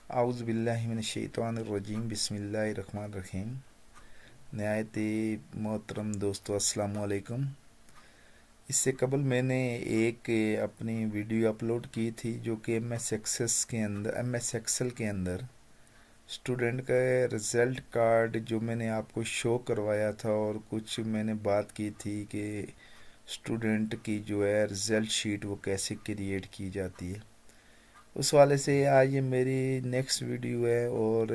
आउज़ बिल्लाहि मिनश्शैतानिर्रजीम बिस्मिल्लाहिर्रहमानिर्रहीम। नहायत मोहतरम दोस्तों, अस्सलाम वालेकुम। इससे कबल मैंने एक अपनी वीडियो अपलोड की थी जो कि एम एस एक्सेल के अंदर स्टूडेंट का रिज़ल्ट कार्ड जो मैंने आपको शो करवाया था, और कुछ मैंने बात की थी कि स्टूडेंट की जो है रिज़ल्ट शीट वो कैसे क्रिएट की जाती है। उस वाले से आज ये मेरी नेक्स्ट वीडियो है, और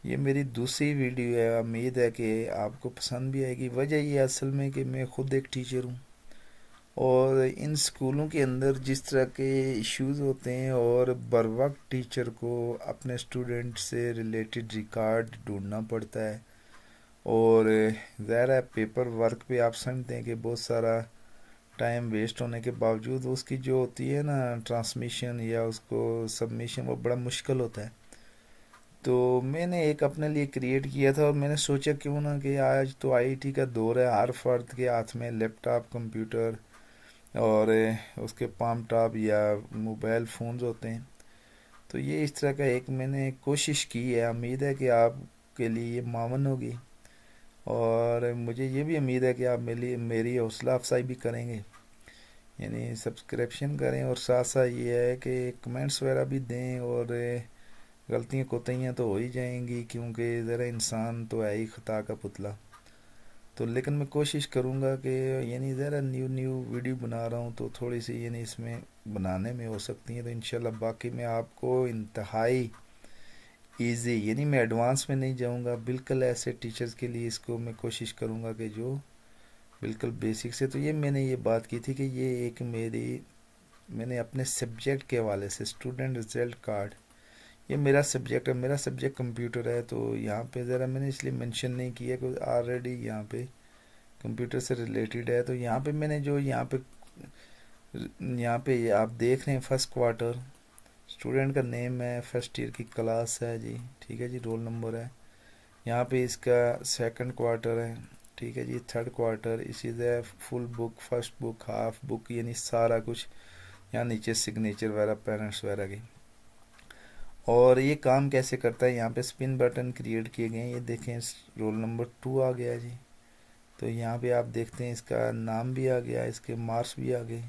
ये मेरी दूसरी वीडियो है। उम्मीद है कि आपको पसंद भी आएगी। वजह ये असल में कि मैं खुद एक टीचर हूँ, और इन स्कूलों के अंदर जिस तरह के इश्यूज़ होते हैं, और बर वक्त टीचर को अपने स्टूडेंट से रिलेटेड रिकॉर्ड ढूंढना पड़ता है। और ज़ाहिर है पेपर वर्क पे आप समझते हैं कि बहुत सारा टाइम वेस्ट होने के बावजूद उसकी जो होती है ना ट्रांसमिशन या उसको सबमिशन, वो बड़ा मुश्किल होता है। तो मैंने एक अपने लिए क्रिएट किया था, और मैंने सोचा क्यों ना कि आज तो आईटी का दौर है, हर फर्द के हाथ में लैपटॉप, कंप्यूटर और उसके पाम टॉप या मोबाइल फ़ोन्स होते हैं। तो ये इस तरह का एक मैंने कोशिश की है। उम्मीद है कि आपके लिए ये मावन होगी, और मुझे ये भी उम्मीद है कि आप मेरी हौसला अफजाई भी करेंगे, यानी सब्सक्रिप्शन करें, और साथ साथ ये है कि कमेंट्स वगैरह भी दें। और गलतियाँ कोताहियाँ तो हो ही जाएंगी, क्योंकि ज़रा इंसान तो है ही ख़ता का पुतला। तो लेकिन मैं कोशिश करूँगा कि यानी ज़रा न्यू न्यू वीडियो बना रहा हूँ, तो थोड़ी सी यानी इसमें बनाने में हो सकती हैं। तो इंशाल्लाह बाकी मैं आपको इंतहाई ईजी, यानी मैं एडवांस में नहीं जाऊँगा, बिल्कुल ऐसे टीचर्स के लिए इसको मैं कोशिश करूँगा कि जो बिल्कुल बेसिक से। तो ये मैंने ये बात की थी कि ये एक मैंने अपने सब्जेक्ट के हवाले से स्टूडेंट रिजल्ट कार्ड, ये मेरा सब्जेक्ट है, मेरा सब्जेक्ट कंप्यूटर है। तो यहाँ पे ज़रा मैंने इसलिए मेंशन नहीं किया कि ऑलरेडी यहाँ पे कंप्यूटर से रिलेटेड है। तो यहाँ पे मैंने जो यहाँ पे ये आप देख रहे हैं फर्स्ट क्वार्टर, स्टूडेंट का नेम है, फर्स्ट ईयर की क्लास है जी, ठीक है जी, रोल नंबर है। यहाँ पे इसका सेकंड क्वार्टर है, ठीक है जी, थर्ड क्वार्टर, इसी तरह full book, first book, half book, यानी सारा कुछ। यहाँ नीचे सिग्नेचर वगैरह, पेरेंट्स वगैरह की। और ये काम कैसे करता है, यहाँ पे स्पिन बटन क्रिएट किए गए हैं, ये देखें रोल नंबर 2 आ गया जी। तो यहाँ पे आप देखते हैं इसका नाम भी आ गया, इसके मार्क्स भी आ गए।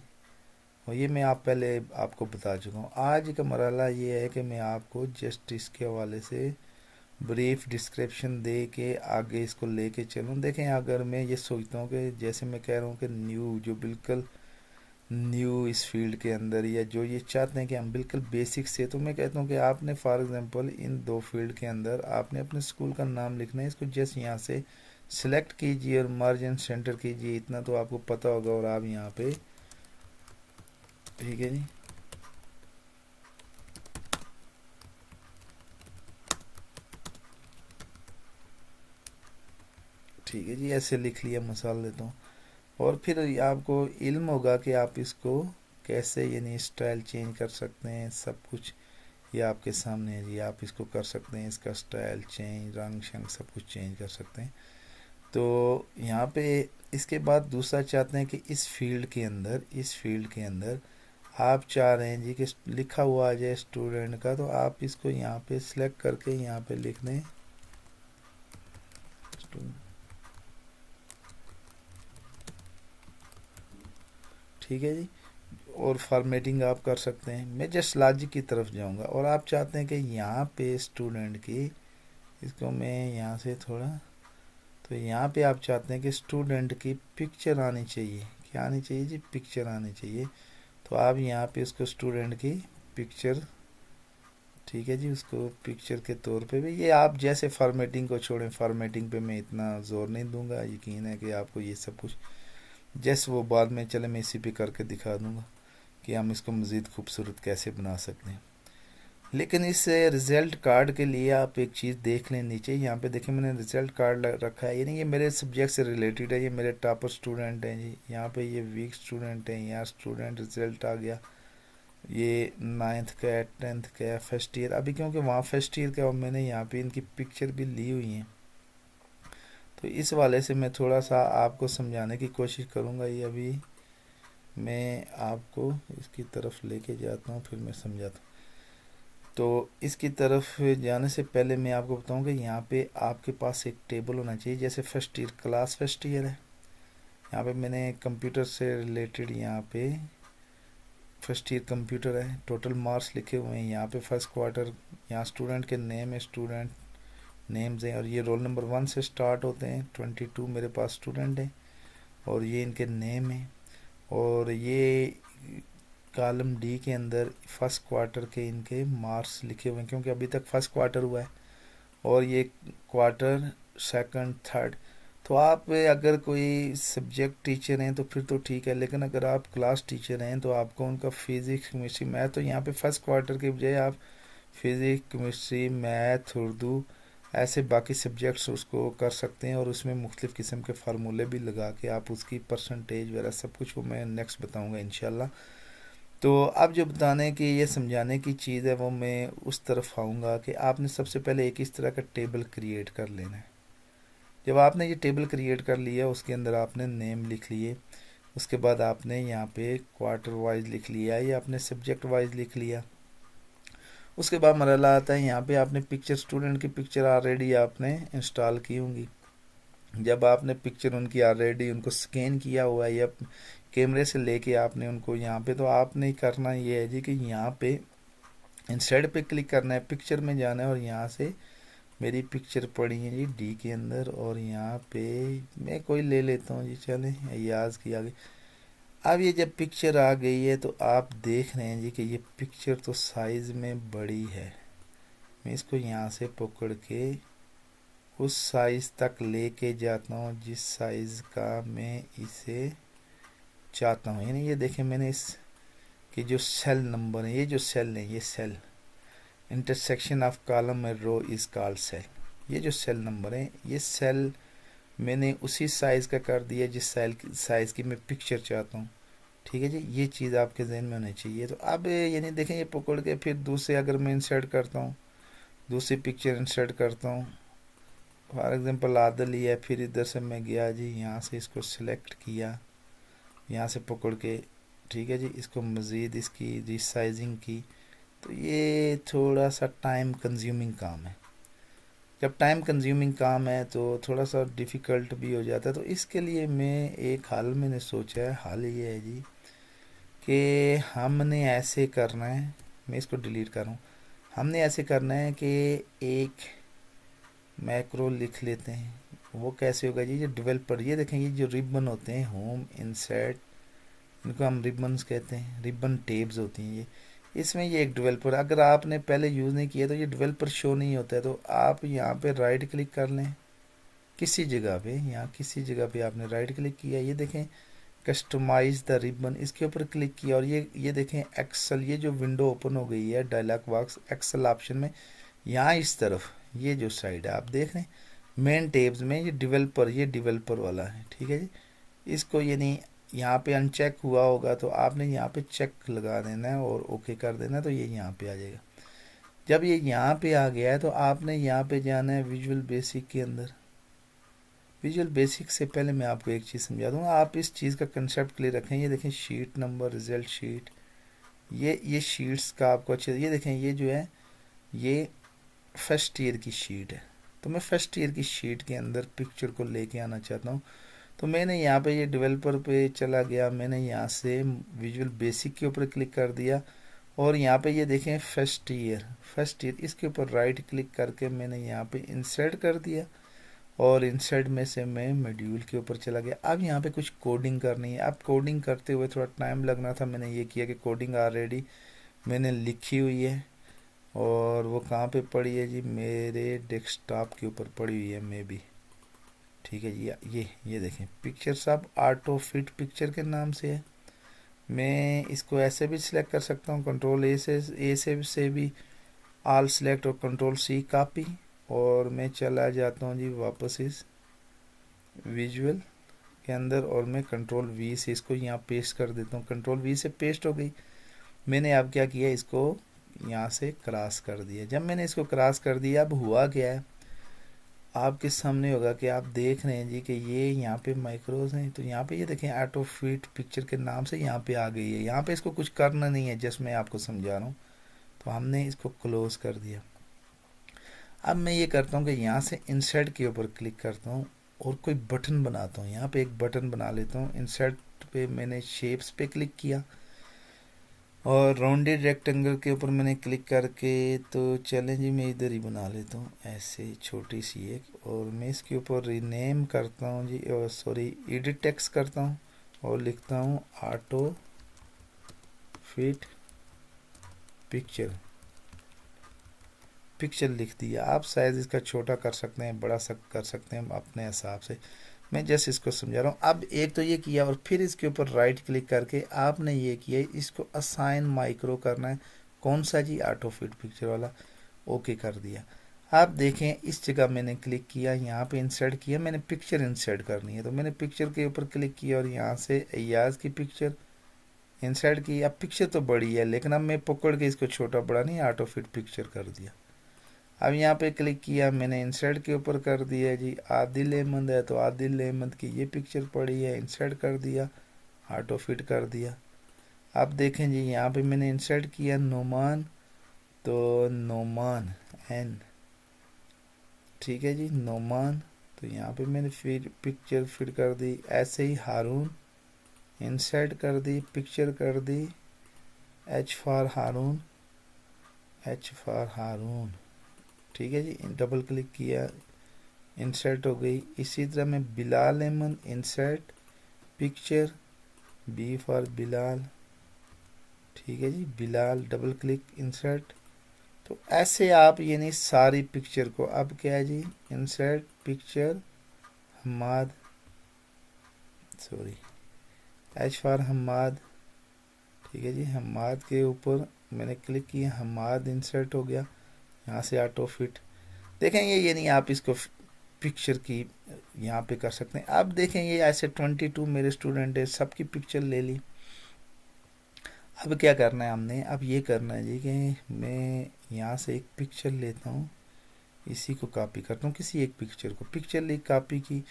और ये मैं आप पहले आपको बता चुका हूँ। आज का मरहला ये है कि मैं आपको जस्ट इसके हवाले से ब्रीफ डिस्क्रिप्शन दे के आगे इसको लेके चलूँ। देखें, अगर मैं ये सोचता हूँ कि जैसे मैं कह रहा हूँ कि न्यू, जो बिल्कुल न्यू इस फील्ड के अंदर, या जो ये चाहते हैं कि हम बिल्कुल बेसिक से, तो मैं कहता हूँ कि आपने फॉर एग्जांपल इन दो फील्ड के अंदर आपने अपने स्कूल का नाम लिखना है। इसको जस्ट यहाँ से सिलेक्ट कीजिए और मर्ज एंड सेंटर कीजिए, इतना तो आपको पता होगा। और आप यहाँ पे, ठीक है जी, ठीक है जी, ऐसे लिख लिया, मिसाल देता हूँ। और फिर आपको इल्म होगा कि आप इसको कैसे यानी स्टाइल चेंज कर सकते हैं, सब कुछ ये आपके सामने है जी। आप इसको कर सकते हैं, इसका स्टाइल चेंज, रंग शंग सब कुछ चेंज कर सकते हैं। तो यहाँ पे इसके बाद दूसरा चाहते हैं कि इस फील्ड के अंदर आप चाह रहे हैं जी कि लिखा हुआ आ जाए स्टूडेंट का। तो आप इसको यहाँ पे सिलेक्ट करके यहाँ पे लिख दें स्टूडेंट, ठीक है जी। और फॉर्मेटिंग आप कर सकते हैं। मैं जस्ट लॉजिक की तरफ जाऊंगा, और आप चाहते हैं कि यहाँ पे स्टूडेंट की, इसको मैं यहाँ से थोड़ा, तो यहाँ पे आप चाहते हैं कि स्टूडेंट की पिक्चर आनी चाहिए। क्या आनी चाहिए जी? पिक्चर आनी चाहिए। तो आप यहाँ पे उसको स्टूडेंट की पिक्चर, ठीक है जी, उसको पिक्चर के तौर पे भी, ये आप जैसे फॉर्मेटिंग को छोड़ें, फॉर्मेटिंग पे मैं इतना जोर नहीं दूंगा। यकीन है कि आपको ये सब कुछ जैसे वो बाद में, चले मैं इसी पे करके दिखा दूंगा कि हम इसको मज़ीद खूबसूरत कैसे बना सकते हैं। लेकिन इस रिज़ल्ट कार्ड के लिए आप एक चीज़ देख लें, नीचे यहाँ पे देखें मैंने रिज़ल्ट कार्ड रखा है, यानी ये मेरे सब्जेक्ट से रिलेटेड है। ये मेरे टॉपर स्टूडेंट हैं जी, यहाँ पे ये वीक स्टूडेंट हैं, यहाँ स्टूडेंट रिज़ल्ट आ गया, ये नाइन्थ का है, टेंथ का है, फर्स्ट ईयर। अभी क्योंकि वहाँ फर्स्ट ईयर का, और मैंने यहाँ पे इनकी पिक्चर भी ली हुई है, तो इस वाले से मैं थोड़ा सा आपको समझाने की कोशिश करूँगा। ये अभी मैं आपको इसकी तरफ लेके जाता हूँ, फिर मैं समझाता हूँ। तो इसकी तरफ जाने से पहले मैं आपको बताऊं कि यहाँ पे आपके पास एक टेबल होना चाहिए। जैसे first year, class first year है, यहाँ पे मैंने कंप्यूटर से रिलेटेड यहाँ पे फर्स्ट ईयर कंप्यूटर है, टोटल मार्क्स लिखे हुए हैं यहाँ पे फर्स्ट क्वार्टर। यहाँ स्टूडेंट के नेम है, स्टूडेंट नेम्स हैं, और ये रोल नंबर 1 से स्टार्ट होते हैं। 22 मेरे पास स्टूडेंट हैं और ये इनके नेम है। और ये कॉलम डी के अंदर फर्स्ट क्वार्टर के इनके मार्क्स लिखे हुए हैं, क्योंकि अभी तक फर्स्ट क्वार्टर हुआ है। और ये क्वार्टर सेकंड थर्ड। तो आप अगर कोई सब्जेक्ट टीचर हैं तो फिर तो ठीक है, लेकिन अगर आप क्लास टीचर हैं तो आपको उनका फिज़िक्स केमिस्ट्री मैथ, तो यहाँ पे फर्स्ट क्वार्टर के बजाय आप फिज़िक्स केमिस्ट्री मैथ उर्दू ऐसे बाकी सब्जेक्ट्स उसको कर सकते हैं, और उसमें मुख्तलिफ़ किस्म के फार्मूले भी लगा के आप उसकी परसेंटेज वगैरह सब कुछ वो मैं नेक्स्ट बताऊँगा इंशाल्लाह। तो अब जो बताने की ये समझाने की चीज़ है वो मैं उस तरफ आऊँगा कि आपने सबसे पहले एक इस तरह का टेबल क्रिएट कर लेना है। जब आपने ये टेबल क्रिएट कर लिया, उसके अंदर आपने नेम लिख लिए, उसके बाद आपने यहाँ पे क्वार्टर वाइज लिख लिया या आपने सब्जेक्ट वाइज लिख लिया। उसके बाद मरला आता है यहाँ पे आपने पिक्चर, स्टूडेंट की पिक्चर ऑलरेडी आपने इंस्टॉल की होंगी। जब आपने पिक्चर उनकी ऑलरेडी उनको स्कैन किया हुआ है या कैमरे से लेके आपने उनको यहाँ पे, तो आपने करना ये है जी कि यहाँ पे इंसर्ट पे क्लिक करना है, पिक्चर में जाना है, और यहाँ से मेरी पिक्चर पड़ी है जी डी के अंदर, और यहाँ पे मैं कोई ले लेता हूँ जी, चलें याज की आ गई। अब ये जब पिक्चर आ गई है तो आप देख रहे हैं जी कि ये पिक्चर तो साइज़ में बड़ी है। मैं इसको यहाँ से पकड़ के उस साइज़ तक लेके जाता हूँ जिस साइज़ का मैं इसे चाहता हूँ। यानी ये देखें, मैंने इस कि जो सेल नंबर है, ये जो सेल है, ये cell intersection of column and row is called cell. ये जो सेल नंबर है, ये सेल मैंने उसी साइज़ का कर दिया जिस साइज़ की मैं पिक्चर चाहता हूँ। ठीक है जी, ये चीज़ आपके जहन में होनी चाहिए। तो अब यानी देखें, ये पकड़ के फिर दूसरे अगर मैं इंसर्ट करता हूँ, दूसरी पिक्चर इंसर्ट करता हूँ, फॉर एग्जांपल आधा लिया, फिर इधर से मैं गया जी, यहाँ से इसको सिलेक्ट किया, यहाँ से पकड़ के, ठीक है जी, इसको मज़ीद इसकी रिसाइजिंग की, तो ये थोड़ा सा टाइम कंज्यूमिंग काम है। जब टाइम कंज्यूमिंग काम है तो थोड़ा सा डिफ़िकल्ट भी हो जाता है। तो इसके लिए मैं एक हल मैंने सोचा है, हल ये है जी कि हमने ऐसे करना है, मैं इसको डिलीट कर रहा हूँ, हमने ऐसे करना है कि एक मैक्रो लिख लेते हैं। वो कैसे होगा जी, ये डेवलपर, ये देखें, ये जो रिबन होते हैं होम इंसर्ट, इनको हम रिबन्स कहते हैं, रिबन टेब्स होती हैं ये। इसमें ये एक डेवलपर, अगर आपने पहले यूज़ नहीं किया तो ये डेवलपर शो नहीं होता है। तो आप यहाँ पे राइट क्लिक कर लें किसी जगह पे, यहाँ किसी जगह पे आपने राइट क्लिक किया, ये देखें कस्टमाइज द रिबन, इसके ऊपर क्लिक किया, और ये देखें एक्सेल, ये जो विंडो ओपन हो गई है डायलॉग बॉक्स एक्सेल ऑप्शन में, यहाँ इस तरफ ये जो साइड है आप देख रहे हैं मेन टेब्स में, ये डेवलपर वाला है। ठीक है जी, इसको यानी यहाँ पे अनचेक हुआ होगा तो आपने यहाँ पे चेक लगा देना है और ओके कर देना है, तो ये यहाँ पे आ जाएगा। जब ये यहाँ पे आ गया है तो आपने यहाँ पे जाना है विजुअल बेसिक के अंदर। विजुअल बेसिक से पहले मैं आपको एक चीज़ समझा दूंगा, आप इस चीज़ का कंसेप्ट क्लियर रखें। ये देखें शीट नंबर, रिजल्ट शीट, ये शीट्स का आपको अच्छे, ये देखें ये जो है ये फर्स्ट ईयर की शीट है। तो मैं फर्स्ट ईयर की शीट के अंदर पिक्चर को लेके आना चाहता हूँ। तो मैंने यहाँ पे ये डेवलपर पे चला गया, मैंने यहाँ से विजुअल बेसिक के ऊपर क्लिक कर दिया, और यहाँ पे ये देखें फर्स्ट ईयर, इसके ऊपर राइट क्लिक करके मैंने यहाँ पे इंसर्ट कर दिया, और इंसर्ट में से मैं मॉड्यूल के ऊपर चला गया। अब यहाँ पे कुछ कोडिंग करनी है। अब कोडिंग करते हुए थोड़ा टाइम लगना था, मैंने ये किया कि कोडिंग ऑलरेडी मैंने लिखी हुई है, और वो कहाँ पे पड़ी है जी, मेरे डेस्कटॉप के ऊपर पड़ी हुई है मे बी। ठीक है जी, ये देखें पिक्चर सब ऑटो फिट पिक्चर के नाम से है। मैं इसको ऐसे भी सिलेक्ट कर सकता हूँ, कंट्रोल ए से भी ऑल सिलेक्ट, और कंट्रोल सी कॉपी, और मैं चला जाता हूँ जी वापस इस विजुअल के अंदर, और मैं कंट्रोल वी से इसको यहाँ पेस्ट कर देता हूँ। कंट्रोल वी से पेस्ट हो गई। मैंने अब क्या किया, इसको यहाँ से क्रॉस कर दिया। जब मैंने इसको क्रॉस कर दिया, अब हुआ क्या है आपके सामने होगा कि आप देख रहे हैं जी कि ये यहाँ पे माइक्रोज हैं। तो यहाँ पे ये देखें ऑटो फिट पिक्चर के नाम से यहाँ पे आ गई है। यहाँ पे इसको कुछ करना नहीं है, जस्ट मैं आपको समझा रहा हूँ। तो हमने इसको क्लोज कर दिया। अब मैं ये करता हूँ कि यहाँ से इंसर्ट के ऊपर क्लिक करता हूँ और कोई बटन बनाता हूँ। यहाँ पे एक बटन बना लेता हूँ। इंसर्ट पे मैंने शेप्स पे क्लिक किया और राउंडेड रेक्टेंगल के ऊपर मैंने क्लिक करके, तो चलें जी मैं इधर ही बना लेता हूँ ऐसे छोटी सी एक, और मैं इसके ऊपर रीनेम करता हूँ जी, सॉरी एडिट टेक्स्ट करता हूँ और लिखता हूँ ऑटो फिट पिक्चर। पिक्चर लिख दिया। आप साइज़ इसका छोटा कर सकते हैं, बड़ा कर सकते हैं अपने हिसाब से। मैं जस्ट इसको समझा रहा हूँ। अब एक तो ये किया और फिर इसके ऊपर राइट क्लिक करके आपने ये किया, इसको असाइन माइक्रो करना है। कौन सा जी? ऑटो फिट पिक्चर वाला। ओके कर दिया। आप देखें इस जगह मैंने क्लिक किया, यहाँ पे इंसर्ट किया, मैंने पिक्चर इंसर्ट करनी है तो मैंने पिक्चर के ऊपर क्लिक किया और यहाँ से अय्याज की पिक्चर इंसर्ट की। अब पिक्चर तो बड़ी है लेकिन अब मैं पकड़ के इसको छोटा बड़ा नहीं, ऑटो फिट पिक्चर कर दिया। अब यहाँ पे क्लिक किया, मैंने इंसर्ट के ऊपर कर दिया जी। आदिल अहमद है तो आदिल अहमद की ये पिक्चर पड़ी है, इंसर्ट कर दिया, ऑटो फिट कर दिया। अब देखें जी यहाँ पे मैंने इंसर्ट किया नोमान, तो नोमान एन, ठीक है जी नोमान, तो यहाँ पे मैंने फिर पिक्चर फिट कर दी। ऐसे ही हारून, इंसर्ट कर दी, पिक्चर कर दी, H for Haroon, H for Haroon, ठीक है जी। डबल क्लिक किया, इंसर्ट हो गई। इसी तरह मैं Bilal Ahmad, insert picture, B for Bilal, ठीक है जी बिलाल, डबल क्लिक, इंसर्ट। तो ऐसे आप यानी सारी पिक्चर को, अब क्या है जी, insert picture Hammad, sorry H for Hammad, ठीक है जी हम्माद के ऊपर मैंने क्लिक किया, हम्माद इंसर्ट हो गया। यहाँ से ऑटो फिट देखें ये नहीं, आप इसको पिक्चर की यहाँ पे कर सकते हैं। अब देखें ये ऐसे 22 मेरे स्टूडेंट है, सबकी पिक्चर ले ली। अब क्या करना है हमने, अब ये करना है जी कि मैं यहाँ से एक पिक्चर लेता हूँ, इसी को कॉपी करता हूँ, किसी एक पिक्चर को, पिक्चर ली कॉपी की,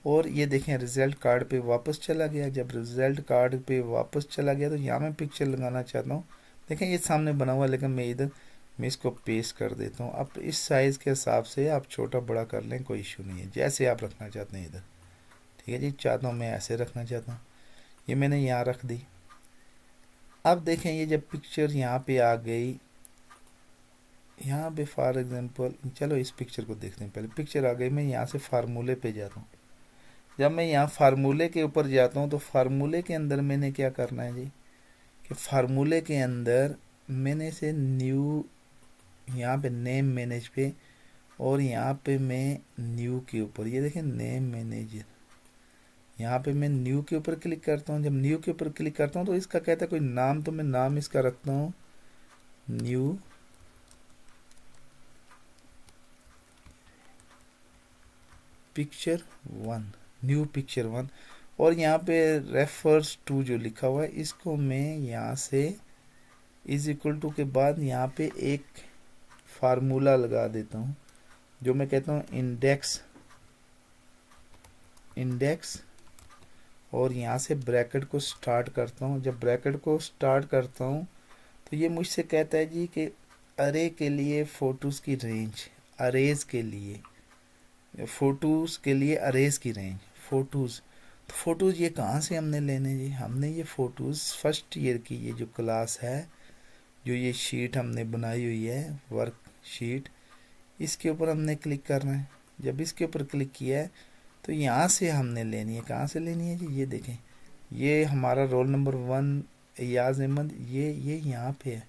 और ये देखें रिज़ल्ट कार्ड पे वापस चला गया। जब रिज़ल्ट कार्ड पे वापस चला गया तो यहाँ मैं पिक्चर लगाना चाहता हूँ। देखें ये सामने बना हुआ, लेकिन मैं इसको पेस्ट कर देता हूँ। अब इस साइज़ के हिसाब से आप छोटा बड़ा कर लें, कोई इशू नहीं है, जैसे आप रखना चाहते हैं इधर, ठीक है जी। चाहता हूँ मैं ऐसे रखना चाहता हूँ, ये मैंने यहाँ रख दी। अब देखें ये जब पिक्चर यहाँ पे आ गई, यहाँ पे फॉर एग्जांपल, चलो इस पिक्चर को देखते हैं पहले। पिक्चर आ गई, मैं यहाँ से फार्मूले पे जाता हूँ। जब मैं यहाँ फार्मूले के ऊपर जाता हूँ तो फार्मूले के अंदर मैंने क्या करना है जी, कि फार्मूले के अंदर मैंने से न्यू, यहाँ पे नेम मैनेज पे, और यहाँ पे मैं न्यू के ऊपर, ये देखें नेम मैनेजर, यहाँ पे मैं न्यू के ऊपर क्लिक करता हूँ। जब न्यू के ऊपर क्लिक करता हूँ तो इसका कहता है कोई नाम, तो मैं नाम इसका रखता हूँ न्यू पिक्चर 1, न्यू पिक्चर 1। और यहाँ पे रेफर्स टू जो लिखा हुआ है, इसको मैं यहाँ से इज इक्वल टू के बाद यहाँ पे एक फार्मूला लगा देता हूँ, जो मैं कहता हूँ इंडेक्स, इंडेक्स, और यहाँ से ब्रैकेट को स्टार्ट करता हूँ। जब ब्रैकेट को स्टार्ट करता हूँ तो ये मुझसे कहता है जी कि अरे के लिए फ़ोटोज़ की रेंज, अरेज के लिए, फ़ोटोज़ के लिए अरेज की रेंज, फ़ोटोज़। तो फ़ोटोज़ ये कहाँ से हमने लेने जी, हमने ये फ़ोटोज़ फर्स्ट ईयर की ये जो क्लास है, जो ये शीट हमने बनाई हुई है वर्क शीट, इसके ऊपर हमने क्लिक करना है। जब इसके ऊपर क्लिक किया है तो यहाँ से हमने लेनी है। कहाँ से लेनी है जी, ये देखें, ये हमारा रोल नंबर 1 अय्याज अहमद, ये यहाँ पे है,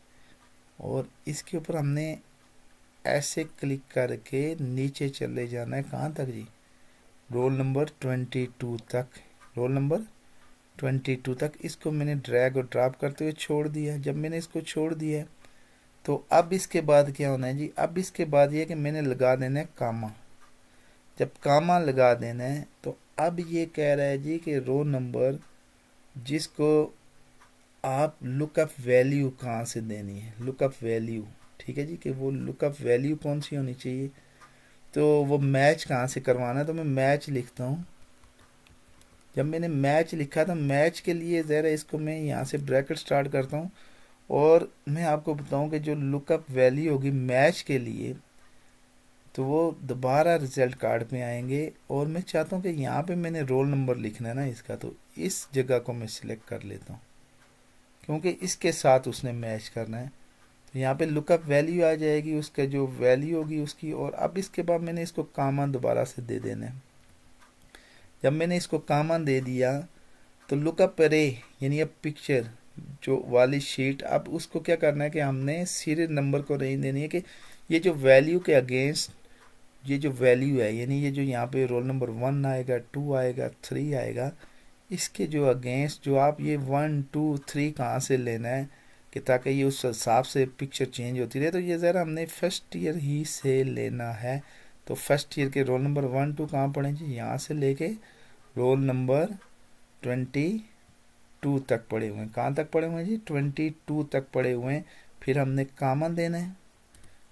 और इसके ऊपर हमने ऐसे क्लिक करके नीचे चले जाना है। कहाँ तक जी, रोल नंबर 22 तक, रोल नंबर 22 तक। इसको मैंने ड्रैग और ड्रॉप करते हुए छोड़ दिया। जब मैंने इसको छोड़ दिया तो अब इसके बाद क्या होना है जी, अब इसके बाद ये कि मैंने लगा देना है कामा। जब कामा लगा देना है तो अब ये कह रहा है जी कि रो नंबर जिसको आप लुकअप वैल्यू कहाँ से देनी है, लुकअप वैल्यू, ठीक है जी, कि वो लुकअप वैल्यू कौन सी होनी चाहिए, तो वो मैच कहाँ से करवाना है। तो मैं मैच लिखता हूँ। जब मैंने मैच लिखा तो मैच के लिए ज़रा इसको मैं यहाँ से ब्रैकेट स्टार्ट करता हूँ और मैं आपको बताऊं कि जो लुकअप वैल्यू होगी मैच के लिए, तो वो दोबारा रिजल्ट कार्ड में आएंगे। और मैं चाहता हूँ कि यहाँ पे मैंने रोल नंबर लिखना है ना इसका, तो इस जगह को मैं सिलेक्ट कर लेता हूँ, क्योंकि इसके साथ उसने मैच करना है। तो यहाँ पे लुकअप वैल्यू आ जाएगी, उसका जो वैल्यू होगी उसकी। और अब इसके बाद मैंने इसको कामा दोबारा से दे देना है। जब मैंने इसको कामा दे दिया तो लुकअप रे, यानी अब पिक्चर जो वाली शीट, अब उसको क्या करना है कि हमने सीरियल नंबर को रेंज देनी है कि ये जो वैल्यू के अगेंस्ट ये जो वैल्यू है, यानी ये जो यहाँ पे रोल नंबर 1 आएगा, 2 आएगा, 3 आएगा, इसके जो अगेंस्ट जो आप ये 1 2 3 कहाँ से लेना है कि ताकि ये उस हिसाब से पिक्चर चेंज होती रहे। तो ये ज़रा हमने फर्स्ट ईयर ही से लेना है। तो फर्स्ट ईयर के रोल नंबर 1 2 कहाँ पड़े जी, यहाँ से लेके रोल नंबर 22 तक पड़े हुए हैं। कहाँ तक पड़े हुए हैं जी, 22 तक पड़े हुए हैं। फिर हमने कामन देना है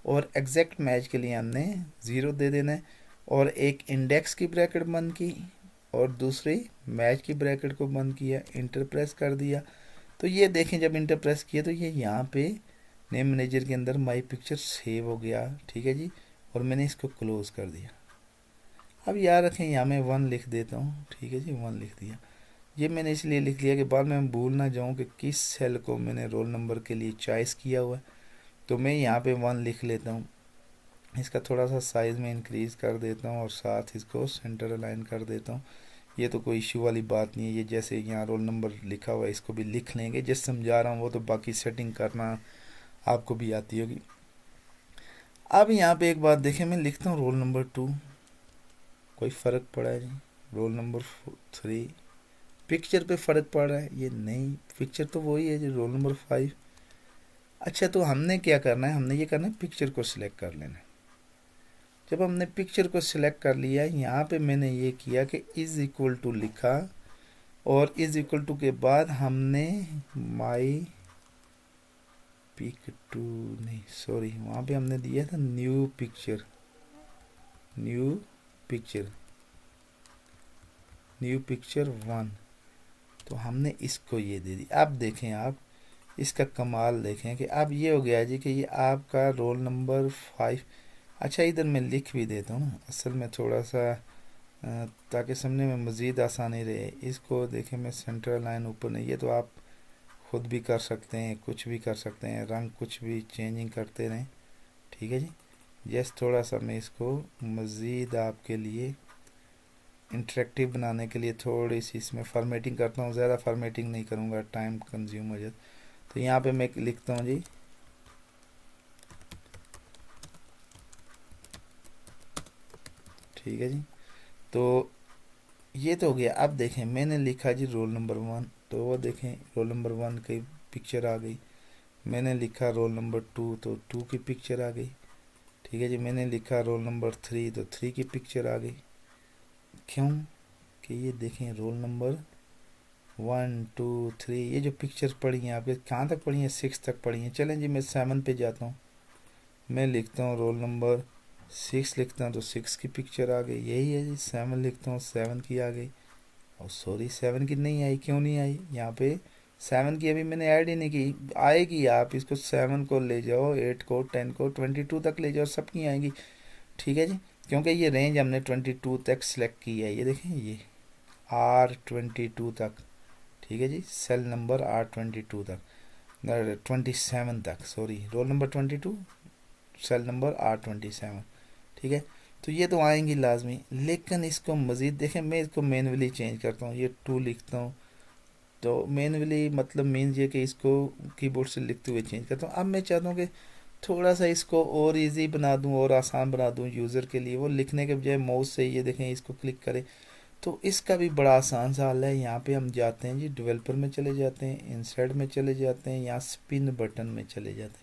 और एग्जैक्ट मैच के लिए हमने 0 दे देना है। और एक इंडेक्स की ब्रैकेट बंद की और दूसरी मैच की ब्रैकेट को बंद किया, इंटर प्रेस कर दिया। तो ये देखें, जब इंटर प्रेस किया तो ये यहाँ पे नेम मैनेजर के अंदर माई पिक्चर सेव हो गया। ठीक है जी, और मैंने इसको क्लोज कर दिया। अब याद रखें, यहाँ मैं 1 लिख देता हूँ। ठीक है जी, 1 लिख दिया। ये मैंने इसलिए लिख लिया कि बाद में मैं भूल ना जाऊँ कि किस सेल को मैंने रोल नंबर के लिए चॉइस किया हुआ है। तो मैं यहाँ पे 1 लिख लेता हूँ। इसका थोड़ा सा साइज़ में इंक्रीज़ कर देता हूँ और साथ इसको सेंटर अलाइन कर देता हूँ। ये तो कोई इशू वाली बात नहीं है। ये जैसे यहाँ रोल नंबर लिखा हुआ है इसको भी लिख लेंगे। जिस समझा रहा हूँ वो तो बाकी सेटिंग करना आपको भी आती होगी। अब यहाँ पे एक बात देखें, मैं लिखता हूँ रोल नंबर 2, कोई फ़र्क पड़ा है जी? रोल नंबर 3, पिक्चर पे फ़र्क पड़ रहा है? ये नहीं, पिक्चर तो वही है जी, रोल नंबर 5। अच्छा, तो हमने क्या करना है, हमने ये करना है पिक्चर को सिलेक्ट कर लेना है। जब हमने पिक्चर को सिलेक्ट कर लिया, यहाँ पे मैंने ये किया कि इज़ इक्वल टू लिखा, और इज़ इक्वल टू के बाद हमने माई पिक टू, नहीं सॉरी, वहाँ पे हमने दिया था new picture, new picture, new picture 1। तो हमने इसको ये दे दी। अब देखें आप इसका कमाल देखें कि अब ये हो गया जी कि ये आपका रोल नंबर 5। अच्छा, इधर मैं लिख भी देता हूँ असल में थोड़ा सा, ताकि समझने में मज़ीद आसानी रहे। इसको देखें, मैं सेंट्रल लाइन ऊपर नहीं, ये तो आप खुद भी कर सकते हैं, कुछ भी कर सकते हैं, रंग कुछ भी चेंजिंग करते रहें। ठीक है जी, जस्ट थोड़ा सा मैं इसको मज़ीद आपके लिए इंटरेक्टिव बनाने के लिए थोड़ी सी इसमें फॉर्मेटिंग करता हूँ। ज़्यादा फॉर्मेटिंग नहीं करूँगा, टाइम कंज्यूम हो जाता। तो यहाँ पे मैं लिखता हूँ जी ठीक है जी। तो ये तो हो गया। अब देखें, मैंने लिखा जी रोल नंबर 1, तो वो देखें रोल नंबर 1 की पिक्चर आ गई। मैंने लिखा रोल नंबर 2, तो 2 की पिक्चर आ गई। ठीक है जी, मैंने लिखा रोल नंबर 3, तो 3 की पिक्चर आ गई। क्यों कि ये देखें रोल नंबर 1 2 3, ये जो पिक्चर पड़ी हैं आपके कहाँ तक पड़ी हैं, 6 तक पड़ी हैं। चलें जी, मैं 7 पे जाता हूँ। मैं लिखता हूँ रोल नंबर 6 लिखता हूँ, तो 6 की पिक्चर आ गई। यही है जी, 7 लिखता हूँ, 7 की आ गई। और सॉरी, 7 की नहीं आई। क्यों नहीं आई, यहाँ पे 7 की अभी मैंने ऐड ही नहीं की। आएगी, आप इसको 7 को ले जाओ, 8 को, 10 को, 22 तक ले जाओ, सबकी आएंगी। ठीक है जी, क्योंकि ये रेंज हमने 22 तक सिलेक्ट की है। ये देखें, ये R22 तक। ठीक है जी, सेल नंबर R22 तक, 27 तक, sorry, roll number 22, cell number R27। ठीक है, तो ये तो आएंगी लाजमी। लेकिन इसको मज़ीद देखें, मैं इसको मैनुअली चेंज करता हूँ, ये 2 लिखता हूँ। तो मैनुअली मतलब मीन्स ये कि इसको कीबोर्ड से लिखते हुए चेंज करता हूँ। अब मैं चाहता हूँ कि थोड़ा सा इसको और इजी बना दूँ और आसान बना दूँ यूज़र के लिए। वो लिखने के बजाय माउस से ये देखें इसको क्लिक करें, तो इसका भी बड़ा आसान सा हल है। यहाँ पे हम जाते हैं जी, डेवलपर में चले जाते हैं, इंसर्ट में चले जाते हैं, यहाँ स्पिन बटन में चले जाते हैं।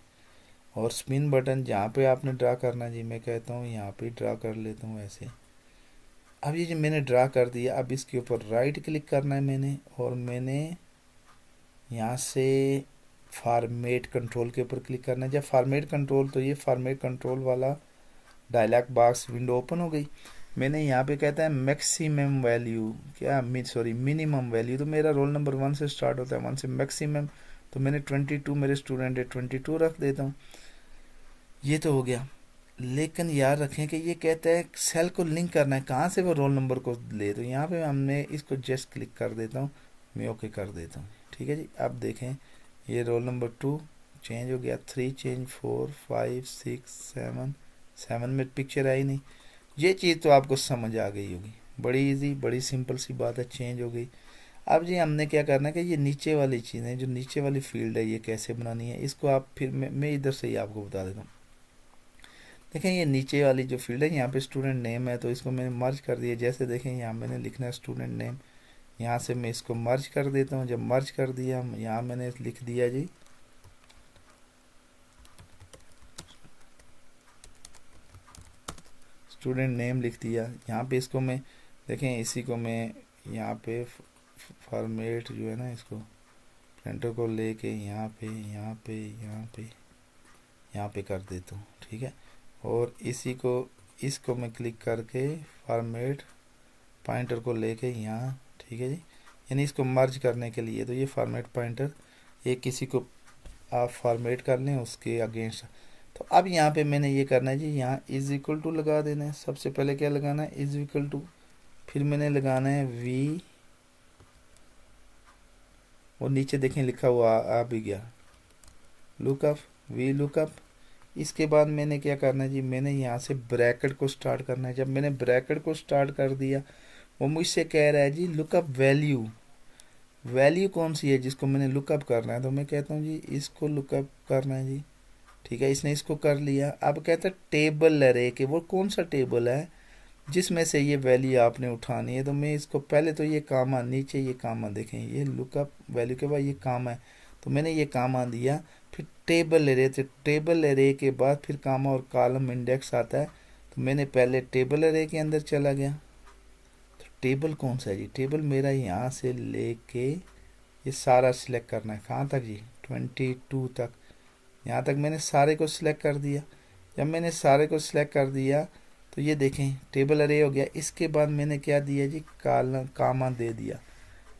और स्पिन बटन जहाँ पे आपने ड्रा करना है जी, मैं कहता हूँ यहाँ पे ड्रा कर लेता हूँ ऐसे। अब ये जो मैंने ड्रा कर दिया, अब इसके ऊपर राइट क्लिक करना है मैंने, और मैंने यहाँ से फॉर्मेट कंट्रोल के ऊपर क्लिक करना है। जब फॉर्मेट कंट्रोल, तो ये फॉर्मेट कंट्रोल वाला डायलॉग बॉक्स विंडो ओपन हो गई। मैंने यहाँ पे कहता है मैक्सिमम वैल्यू, क्या सॉरी मिनिमम वैल्यू, तो मेरा रोल नंबर 1 से स्टार्ट होता है, 1 से मैक्सिमम तो मैंने 22 मेरे स्टूडेंट है 22 रख देता हूँ। ये तो हो गया। लेकिन याद रखें कि ये कहता है सेल को लिंक करना है, कहाँ से वो रोल नंबर को ले, तो यहाँ पे हमने इसको जस्ट क्लिक कर देता हूँ, मैं ओके कर देता हूँ। ठीक है जी, अब देखें ये रोल नंबर 2 चेंज हो गया, 3 चेंज, 4 5 6 7, 7 में पिक्चर आई नहीं। ये चीज़ तो आपको समझ आ गई होगी, बड़ी इजी बड़ी सिंपल सी बात है, चेंज हो गई। अब जी हमने क्या करना है कि ये नीचे वाली चीज़ें, जो नीचे वाली फील्ड है, ये कैसे बनानी है, इसको आप फिर मैं इधर से ही आपको बता देता हूँ। देखें ये नीचे वाली जो फील्ड है, यहाँ पे स्टूडेंट नेम है, तो इसको मैंने मर्ज कर दिया। जैसे देखें यहाँ मैंने लिखना है स्टूडेंट नेम, यहाँ से मैं इसको मर्ज कर देता हूँ। जब मर्ज कर दिया, यहाँ मैंने लिख दिया जी स्टूडेंट नेम लिख दिया। यहाँ पे इसको मैं देखें, इसी को मैं यहाँ पे फॉर्मेट जो है ना, इसको प्रिंटर को लेके यहाँ पे यहाँ पे यहाँ पे यहाँ पे कर देता हूँ। ठीक है, और इसी को इसको मैं क्लिक करके फॉर्मेट पॉइंटर को लेके यहाँ, ठीक है जी, यानी इसको मर्ज करने के लिए। तो ये फॉर्मेट पॉइंटर, ये किसी को आप फॉर्मेट कर लें उसके अगेंस्ट। तो अब यहाँ पे मैंने ये करना है जी, यहाँ इज इक्वल टू लगा देना है। सबसे पहले क्या लगाना है, इज इक्वल टू, फिर मैंने लगाना है वी, और नीचे देखें लिखा हुआ आ भी गया, लुकअप, वी लुकअप। इसके बाद मैंने क्या करना है जी, मैंने यहाँ से ब्रैकेट को स्टार्ट करना है। जब मैंने ब्रैकेट को स्टार्ट कर दिया, वो मुझसे कह रहा है जी लुकअप वैल्यू, वैल्यू कौन सी है जिसको मैंने लुकअप करना है, तो मैं कहता हूँ जी इसको लुकअप करना है जी। ठीक है, इसने इसको कर लिया। अब कहता है टेबल अरे के, वो कौन सा टेबल है जिसमें से ये वैल्यू आपने उठानी है। तो मैं इसको पहले तो ये कामा, नीचे ये कामा देखें, ये लुकअप वैल्यू के बाद ये कामा है, तो मैंने ये कामा दिया। फिर टेबल एरे, तो टेबल एरे के बाद फिर कामा और कॉलम इंडेक्स आता है, तो मैंने पहले टेबल एरे के अंदर चला गया। तो टेबल कौन सा है जी, टेबल मेरा यहाँ से लेके ये सारा सिलेक्ट करना है, कहाँ तक जी 22 तक। यहाँ तक मैंने सारे को सिलेक्ट कर दिया। जब मैंने सारे को सिलेक्ट कर दिया, तो ये देखें टेबल अरे हो गया। इसके बाद मैंने क्या दिया जी, कामा दे दिया।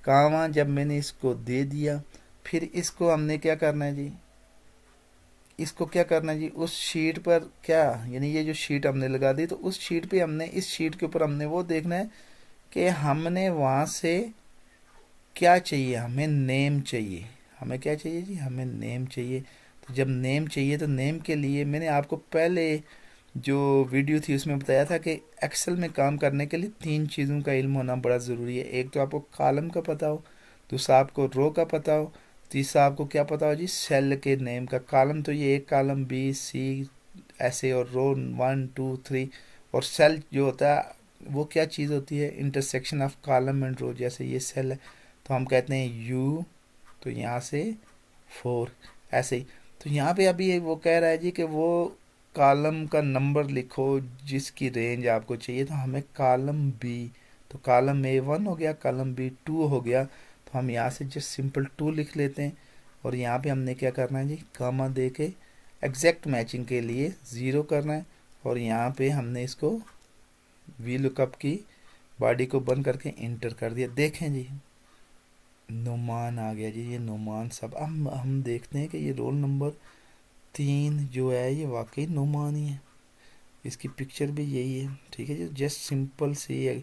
कामा जब मैंने इसको दे दिया, फिर इसको हमने क्या करना है जी, इसको क्या करना है जी, उस शीट पर क्या, यानी ये जो शीट हमने लगा दी, तो उस शीट पे हमने, इस शीट के ऊपर हमने वो देखना है कि हमने वहाँ से क्या चाहिए, हमें नेम चाहिए। हमें क्या चाहिए जी, हमें नेम चाहिए। तो जब नेम चाहिए, तो नेम के लिए मैंने आपको पहले जो वीडियो थी उसमें बताया था कि एक्सेल में काम करने के लिए 3 चीज़ों का इल्म होना बड़ा ज़रूरी है। एक तो आपको कॉलम का पता हो, दूसरा आपको रो का पता हो, तीसरा आपको क्या पता हो जी, सेल के नेम का। कॉलम तो ये एक कॉलम बी सी ऐसे, और रो 1 2 3, और सेल जो होता है वो क्या चीज़ होती है, इंटरसेक्शन ऑफ कॉलम एंड रो। जैसे ये सेल है, तो हम कहते हैं यू, तो यहाँ से 4 ऐसे ही। तो यहाँ पे अभी वो कह रहा है जी कि वो कॉलम का नंबर लिखो जिसकी रेंज आपको चाहिए, तो हमें कॉलम बी, तो कॉलम A1 हो गया, कॉलम B2 हो गया, तो हम यहाँ से जस्ट सिंपल 2 लिख लेते हैं। और यहाँ पे हमने क्या करना है जी, कामा दे के एग्जैक्ट मैचिंग के लिए 0 करना है, और यहाँ पे हमने इसको वी लुकअप की बॉडी को बंद करके इंटर कर दिया। देखें जी नुमान आ गया जी, ये नुमान सब। अब हम देखते हैं कि ये रोल नंबर 3 जो है ये वाकई नुमान ही है, इसकी पिक्चर भी यही है। ठीक है जी, जस्ट सिंपल सी है,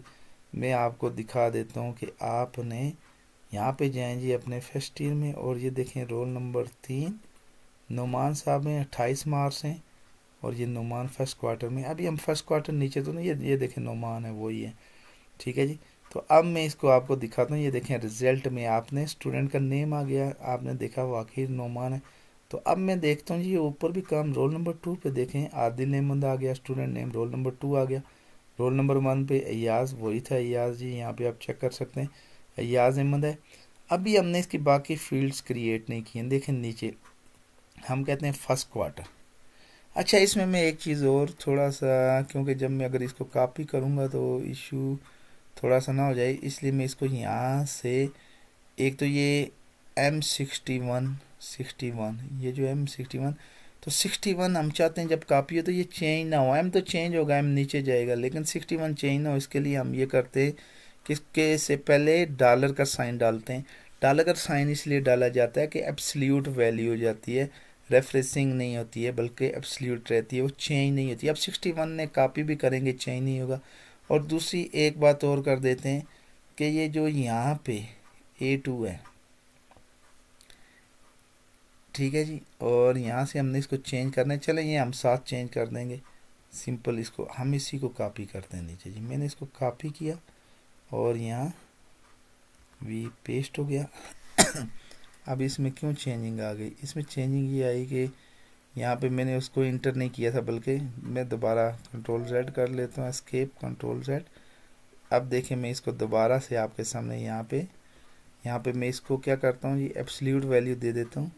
मैं आपको दिखा देता हूँ कि आपने यहाँ पे जाएं जी अपने फर्स्ट ईयर में, और ये देखें रोल नंबर 3 नुमान साहब हैं, 28 मार्क्स हैं, और ये नुमान फर्स्ट क्वार्टर में। अभी हम फर्स्ट क्वार्टर नीचे तो नहीं, ये देखें नुमान है, वही है। ठीक है जी, तो अब मैं इसको आपको दिखाता हूँ। ये देखें रिजल्ट में आपने स्टूडेंट का नेम आ गया, आपने देखा वाकई नुमान है। तो अब मैं देखता हूँ जी, ये ऊपर भी काम रोल नंबर 2 पे देखें, आदिल अहमद आ गया, स्टूडेंट नेम रोल नंबर 2 आ गया। रोल नंबर 1 पे अयाज, वही था अयाज जी, यहाँ पे आप चेक कर सकते हैं अयाज अहमद है। अभी हमने इसकी बाकी फील्ड्स क्रिएट नहीं की हैं। देखें नीचे हम कहते हैं फर्स्ट क्वार्टर। अच्छा, इसमें मैं एक चीज़ और थोड़ा सा, क्योंकि जब मैं अगर इसको कॉपी करूँगा तो इशू थोड़ा सा ना हो जाए, इसलिए मैं इसको यहाँ से, एक तो ये M61 ये जो M61, तो 61 हम चाहते हैं जब कॉपी हो तो ये चेंज ना हो। M तो चेंज होगा, M नीचे जाएगा, लेकिन 61 चेंज ना हो, इसके लिए हम ये करते हैं कि इसके से पहले डॉलर का साइन डालते हैं। डॉलर का साइन इसलिए डाला जाता है कि एब्सोल्यूट वैल्यू हो जाती है, रेफरेंसिंग नहीं होती है बल्कि एब्सोल्यूट रहती है, वो चेंज नहीं होती। अब 61 ने कॉपी भी करेंगे चेंज नहीं होगा। और दूसरी एक बात और कर देते हैं कि ये जो यहाँ पे A2 है, ठीक है जी, और यहाँ से हमने इसको चेंज करना है, चले ये हम साथ चेंज कर देंगे सिंपल। इसको हम इसी को कॉपी करते हैं नीचे जी, मैंने इसको कॉपी किया और यहाँ वी पेस्ट हो गया। अब इसमें क्यों चेंजिंग आ गई, इसमें चेंजिंग ये आई कि यहाँ पे मैंने उसको इंटर नहीं किया था, बल्कि मैं दोबारा कंट्रोल Z कर लेता हूँ, एस्केप कंट्रोल Z। अब देखें मैं इसको दोबारा से आपके सामने यहाँ पे मैं इसको क्या करता हूँ जी, एब्सोल्यूट वैल्यू दे देता हूँ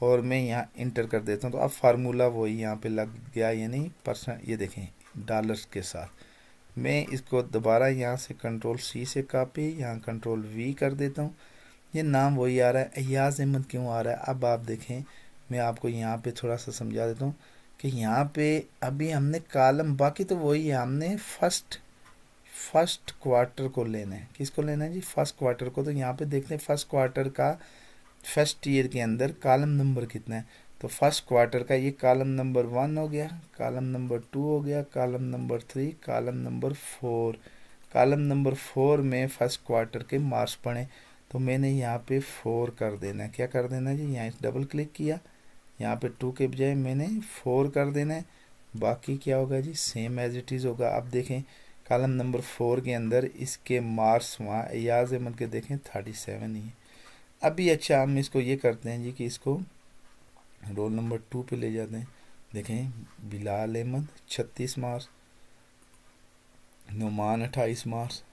और मैं यहाँ इंटर कर देता हूँ। तो अब फार्मूला वही यहाँ पे लग गया, यानी परसेंट, ये देखें डॉलर्स के साथ। मैं इसको दोबारा यहाँ से कंट्रोल C से कॉपी, यहाँ कंट्रोल V कर देता हूँ, ये नाम वही आ रहा है। अय्याज अहमद क्यों आ रहा है, अब आप देखें मैं आपको यहाँ पे थोड़ा सा समझा देता हूँ कि यहाँ पे अभी हमने कॉलम, बाकी तो वही है, हमने फर्स्ट क्वार्टर को लेना है। किसको लेना है जी, फर्स्ट क्वार्टर को। तो यहाँ पे देखते हैं फर्स्ट क्वार्टर का फर्स्ट ईयर के अंदर कॉलम नंबर कितना है। तो फर्स्ट क्वार्टर का ये कॉलम नंबर 1 हो गया, कॉलम नंबर 2 हो गया, column number 3, column number 4। Column number 4 में फर्स्ट क्वार्टर के मार्क्स पड़े, तो मैंने यहाँ पे 4 कर देना है। क्या कर देना है जी, यहाँ डबल क्लिक किया, यहाँ पे 2 के बजाय मैंने 4 कर देना है। बाकी क्या होगा जी, सेम एज इट इज़ होगा। अब देखें कॉलम नंबर 4 के अंदर इसके मार्क्स वहाँ अय्याज अहमद के देखें 37 ही है। अभी अच्छा हम इसको ये करते हैं जी कि इसको रोल नंबर 2 पे ले जाते हैं। देखें बिलाल अहमद 36 मार्क्स, नुमान 28 मार्क्स।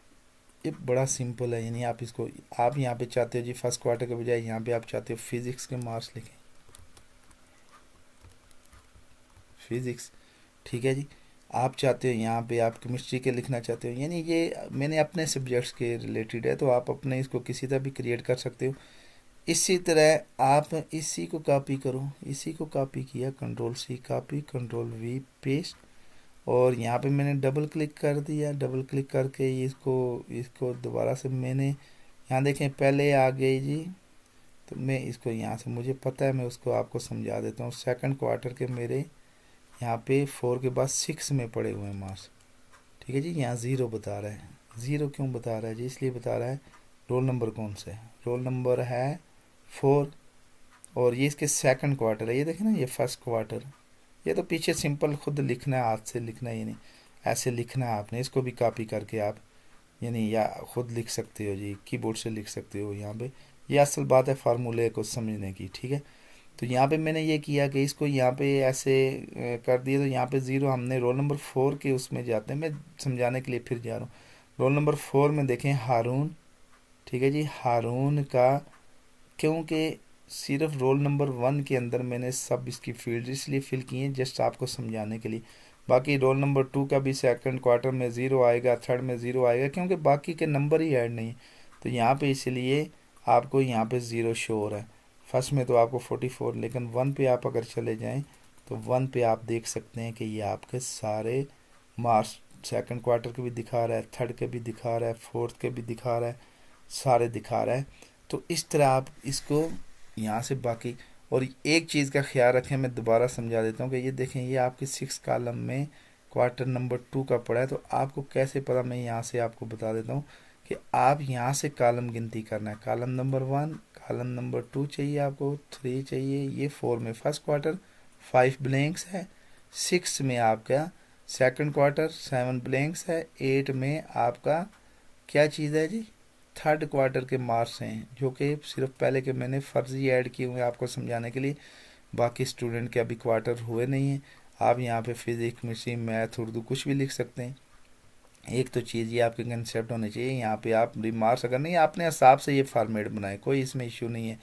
ये बड़ा सिंपल है, यानी आप इसको, आप यहाँ पे चाहते हो जी फर्स्ट क्वार्टर के बजाय यहाँ पे आप चाहते हो फिजिक्स के मार्क्स लिखें, फिजिक्स, ठीक है जी। आप चाहते हो यहाँ पे आप केमिस्ट्री के लिखना चाहते हो, यानी ये मैंने अपने सब्जेक्ट्स के रिलेटेड है, तो आप अपने इसको किसी तरह भी क्रिएट कर सकते हो। इसी तरह आप इसी को कॉपी करो, इसी को कॉपी किया, control C copy, control V paste, और यहाँ पे मैंने डबल क्लिक कर दिया। डबल क्लिक करके इसको इसको दोबारा से मैंने यहाँ देखें पहले आ गई जी, तो मैं इसको यहाँ से, मुझे पता है, मैं उसको आपको समझा देता हूँ। सेकंड क्वार्टर के मेरे यहाँ पे 4 के बाद 6 में पड़े हुए हैं मार्क्स, ठीक है जी। यहाँ 0 बता रहा है, 0 क्यों बता रहा है जी, इसलिए बता रहा है रोल नंबर कौन सा है, रोल नंबर है 4, और ये इसके सेकंड क्वार्टर है। ये देखें ना, ये फर्स्ट क्वार्टर, ये तो पीछे सिंपल खुद लिखना है, हाथ से लिखना है, यानी ऐसे लिखना है आपने। इसको भी कॉपी करके आप यानी या खुद लिख सकते हो जी, कीबोर्ड से लिख सकते हो यहाँ पे। ये असल बात है फार्मूले को समझने की, ठीक है। तो यहाँ पे मैंने ये किया कि इसको यहाँ पे ऐसे कर दिया, तो यहाँ पे 0 हमने रोल नंबर 4 के उसमें जाते हैं, मैं समझाने के लिए फिर जा रहा हूँ। रोल नंबर 4 में देखें हारून, ठीक है जी, हारून का, क्योंकि सिर्फ रोल नंबर 1 के अंदर मैंने सब इसकी फील्ड इसलिए फिल की हैं जस्ट आपको समझाने के लिए। बाकी रोल नंबर 2 का भी सेकंड क्वार्टर में 0 आएगा, थर्ड में 0 आएगा, क्योंकि बाकी के नंबर ही ऐड नहीं है। तो यहाँ पे इसलिए आपको यहाँ पे 0 शो हो रहा है। फर्स्ट में तो आपको 44, लेकिन 1 पे आप अगर चले जाएं तो 1 पे आप देख सकते हैं कि ये आपके सारे मार्क्स सेकंड क्वार्टर के भी दिखा रहा है, थर्ड के भी दिखा रहा है, फोर्थ के भी दिखा रहा है, सारे दिखा रहा है। तो इस तरह आप इसको यहाँ से बाकी, और एक चीज़ का ख्याल रखें, मैं दोबारा समझा देता हूँ कि ये देखें ये आपके 6 कॉलम में क्वार्टर नंबर 2 का पड़ा है। तो आपको कैसे पता, मैं यहाँ से आपको बता देता हूँ कि आप यहाँ से कॉलम गिनती करना है। कॉलम नंबर 1, कॉलम नंबर 2 चाहिए आपको, 3 चाहिए, ये 4 में फर्स्ट क्वार्टर, 5 ब्लैंक्स है, 6 में आपका सेकंड क्वार्टर, 7 ब्लैंक्स है, 8 में आपका क्या चीज़ है जी, थर्ड क्वार्टर के मार्क्स हैं, जो कि सिर्फ पहले के मैंने फर्जी ऐड किए हुए हैं आपको समझाने के लिए। बाकी स्टूडेंट के अभी क्वार्टर हुए नहीं हैं। आप यहाँ पे फिजिक्स, केमिस्ट्री, मैथ, उर्दू कुछ भी लिख सकते हैं। एक तो चीज़ ये आपके कंसेप्ट होने चाहिए, यहाँ पे आप रिमार्क्स अगर नहीं, अपने हिसाब से ये फॉर्मेट बनाए, कोई इसमें इशू नहीं है।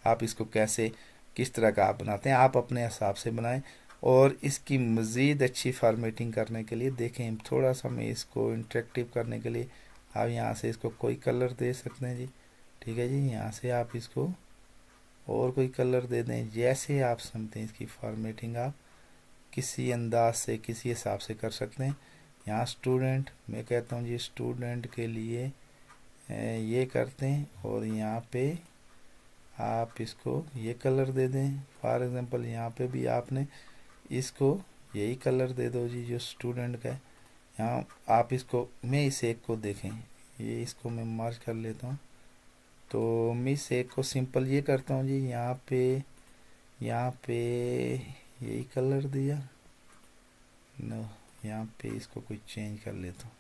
आप इसको कैसे किस तरह का आप बनाते हैं, आप अपने हिसाब से बनाएं। और इसकी मज़ीद अच्छी फॉर्मेटिंग करने के लिए देखें, थोड़ा सा मैं इसको इंटरेक्टिव करने के लिए आप यहाँ से इसको कोई कलर दे सकते हैं जी, ठीक है जी। यहाँ से आप इसको और कोई कलर दे दें, जैसे आप समझते हैं। इसकी फॉर्मेटिंग आप किसी अंदाज से किसी हिसाब से कर सकते हैं। यहाँ स्टूडेंट, मैं कहता हूँ जी स्टूडेंट के लिए ये करते हैं, और यहाँ पे आप इसको ये कलर दे दें। फॉर एग्जांपल यहाँ पे भी आपने इसको यही कलर दे दो जी जो स्टूडेंट का है। यहाँ आप इसको, मैं इस एक को देखें, ये इसको मैं मार्क कर लेता हूँ। तो मैं इस एक को सिंपल ये करता हूँ जी, यहाँ पे यही कलर दिया नो, यहाँ पे इसको कुछ चेंज कर लेता हूँ।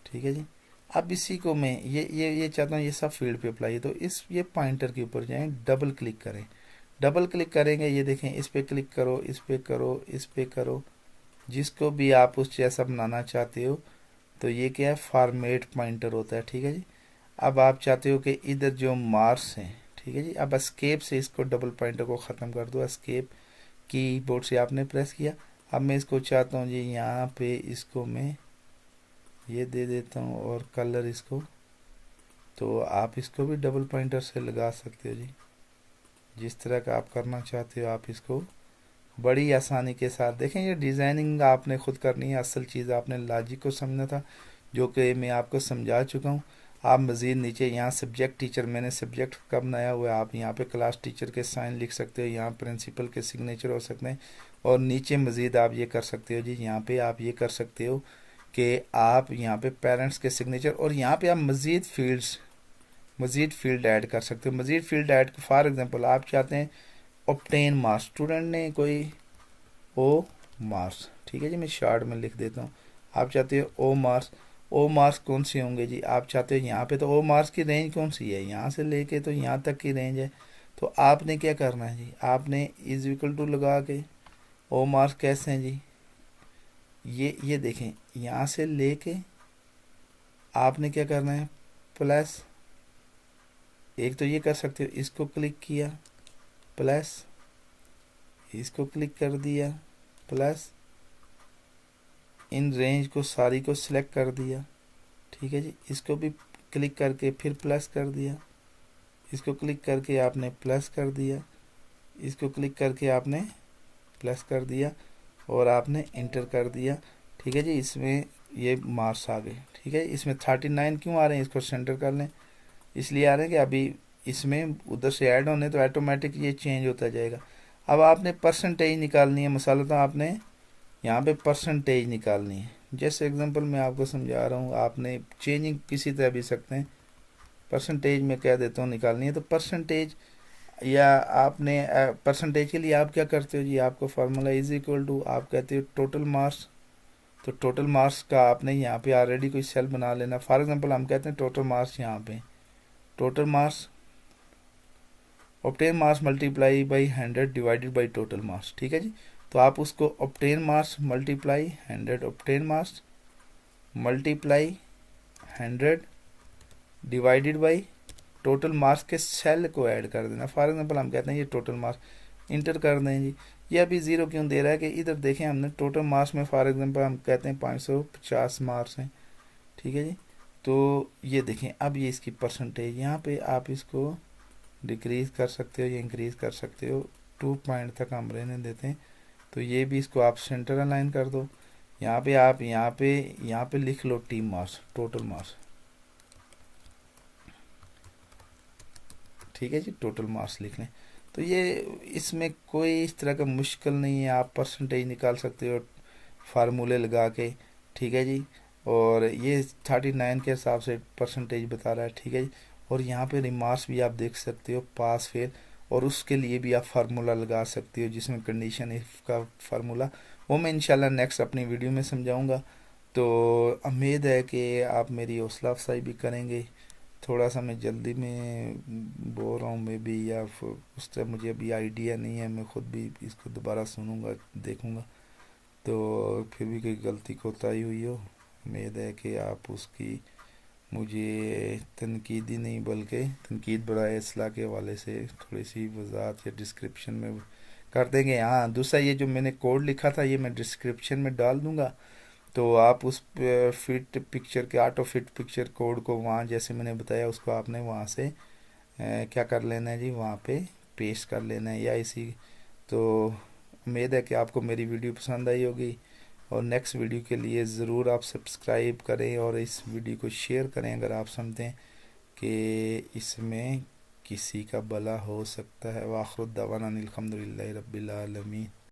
ठीक है जी। अब इसी को मैं ये चाहता हूँ ये सब फील्ड पे अप्लाई है। तो ये पॉइंटर के ऊपर जाएं, डबल क्लिक करें। डबल क्लिक करेंगे, ये देखें, इस पे क्लिक करो, इस पे करो, इस पे करो, जिसको भी आप उस जैसा बनाना चाहते हो। तो ये क्या है, फॉर्मेट पॉइंटर होता है। ठीक है जी। अब आप चाहते हो कि इधर जो मार्क्स हैं, ठीक है जी, अब एस्केप से इसको डबल पॉइंटर को ख़त्म कर दो। एस्केप कीबोर्ड से आपने प्रेस किया। अब मैं इसको चाहता हूँ जी, यहाँ पे इसको मैं ये दे देता हूँ और कलर इसको, तो आप इसको भी डबल पॉइंटर से लगा सकते हो जी। जिस तरह का आप करना चाहते हो आप इसको बड़ी आसानी के साथ। देखें, ये डिज़ाइनिंग आपने खुद करनी है, असल चीज़ आपने लॉजिक को समझना था, जो कि मैं आपको समझा चुका हूँ। आप मज़ीद नीचे यहाँ सब्जेक्ट टीचर, मैंने सब्जेक्ट का बनाया हुआ है, आप यहाँ पे क्लास टीचर के साइन लिख सकते हो, यहाँ प्रिंसिपल के सिग्नेचर हो सकते हैं। और नीचे मज़ीद आप ये कर सकते हो जी, यहाँ पे आप ये कर सकते हो कि आप यहाँ पे पेरेंट्स के सिग्नेचर, और यहाँ पे आप मज़ीद फील्ड ऐड कर सकते हो। मज़ीद फील्ड ऐड, फॉर एग्जांपल आप चाहते हैं ऑब्टेन मार्क्स, स्टूडेंट ने कोई ओ मार्क्स, ठीक है जी, मैं शॉर्ट में लिख देता हूँ। आप चाहते हो ओ मार्क्स, ओ मार्क्स कौन से होंगे जी, आप चाहते हो यहाँ पे, तो ओ मार्क्स की रेंज कौन सी है, यहाँ से लेके तो यहाँ तक की रेंज है। तो आपने क्या करना है जी, आपने इज इक्वल टू लगा के, ओ मार्क्स कैसे हैं जी, ये देखें, यहाँ से लेके आपने क्या करना है, प्लस, एक तो ये कर सकते हो, इसको क्लिक किया, प्लस इसको क्लिक कर दिया, प्लस इन रेंज को सारी को सिलेक्ट कर दिया। ठीक है जी। इसको भी क्लिक करके फिर प्लस कर दिया, इसको क्लिक करके आपने प्लस कर दिया, इसको क्लिक करके आपने प्लस कर दिया और आपने इंटर कर दिया। ठीक है जी। इसमें ये मार्क्स आ गए। ठीक है। इसमें 39 क्यों आ रहे हैं, इसको सेंटर कर लें, इसलिए आ रहे हैं कि अभी इसमें उधर से ऐड होने, तो ऑटोमेटिक ये चेंज होता जाएगा। अब आपने परसेंटेज निकालनी है, मसाला तो आपने यहाँ पे परसेंटेज निकालनी है। जैसे एग्जांपल मैं आपको समझा रहा हूँ, आपने चेंजिंग किसी तरह भी सकते हैं, परसेंटेज में कह देता हूँ निकालनी है। तो परसेंटेज, या आपने परसेंटेज के लिए आप क्या करते हो जी, आपको फार्मूला इज इक्वल टू, आप कहते हो टोटल मार्क्स। तो टोटल मार्क्स का आपने यहाँ पे ऑलरेडी कोई सेल बना लेना। फॉर एग्जांपल हम कहते हैं टोटल मार्क्स, यहाँ पे total marks, obtain marks multiply by 100 divided by total marks. ठीक है जी। तो आप उसको obtain marks multiply 100, obtain marks multiply 100 divided by total marks के सेल को ऐड कर देना। फॉर एग्जांपल हम कहते हैं ये टोटल मार्क्स, इंटर कर दें जी। ये अभी ज़ीरो क्यों दे रहा है कि इधर देखें हमने टोटल मार्क्स में फॉर एग्जांपल हम कहते हैं 550 मार्क्स हैं। ठीक है जी। तो ये देखें, अब ये इसकी परसेंटेज, यहाँ पे आप इसको डिक्रीज़ कर सकते हो या इंक्रीज़ कर सकते हो, 2 पॉइंट तक हम रहने देते हैं। तो ये भी इसको आप सेंटर अलाइन कर दो। यहाँ पे आप यहाँ पे लिख लो टीम मार्क्स, टोटल मार्क्स। ठीक है जी, टोटल मार्क्स लिख लें। तो ये इसमें कोई इस तरह का मुश्किल नहीं है, आप परसेंटेज निकाल सकते हो फार्मूले लगा के। ठीक है जी। और ये 39 के हिसाब से परसेंटेज बता रहा है। ठीक है जी। और यहाँ पे रिमार्क्स भी आप देख सकते हो, पास फेल, और उसके लिए भी आप फार्मूला लगा सकते हो, जिसमें कंडीशन इफ का फार्मूला, वो मैं इंशाल्लाह नेक्स्ट अपनी वीडियो में समझाऊंगा। तो उम्मीद है कि आप मेरी हौसला अफजाई भी करेंगे। थोड़ा सा मैं जल्दी में बोल रहा हूँ मे बी, या उस तरह मुझे अभी आइडिया नहीं है, मैं ख़ुद भी इसको दोबारा सुनूंगा, देखूंगा, तो फिर भी कोई गलती कोताही हुई हो, उम्मीद है कि आप उसकी मुझे तनकीदी नहीं बल्कि तनकीद बराए इसलाह के हवाले से थोड़ी सी वजाहत या डिस्क्रिप्शन में कर देंगे। हाँ, दूसरा ये जो मैंने कोड लिखा था ये मैं डिस्क्रिप्शन में डाल दूंगा, तो आप उस फिट पिक्चर के, ऑटो फिट पिक्चर कोड को वहाँ जैसे मैंने बताया उसको आपने वहाँ से क्या कर लेना है जी, वहाँ पे पेस्ट कर लेना है, या इसी। तो उम्मीद है कि आपको मेरी वीडियो पसंद आई होगी, और नेक्स्ट वीडियो के लिए ज़रूर आप सब्सक्राइब करें और इस वीडियो को शेयर करें अगर आप समझते हैं कि इसमें किसी का भला हो सकता है। वाखिर दावाना अनिल हम्दुलिल्लाहि रब्बिल आलमीन।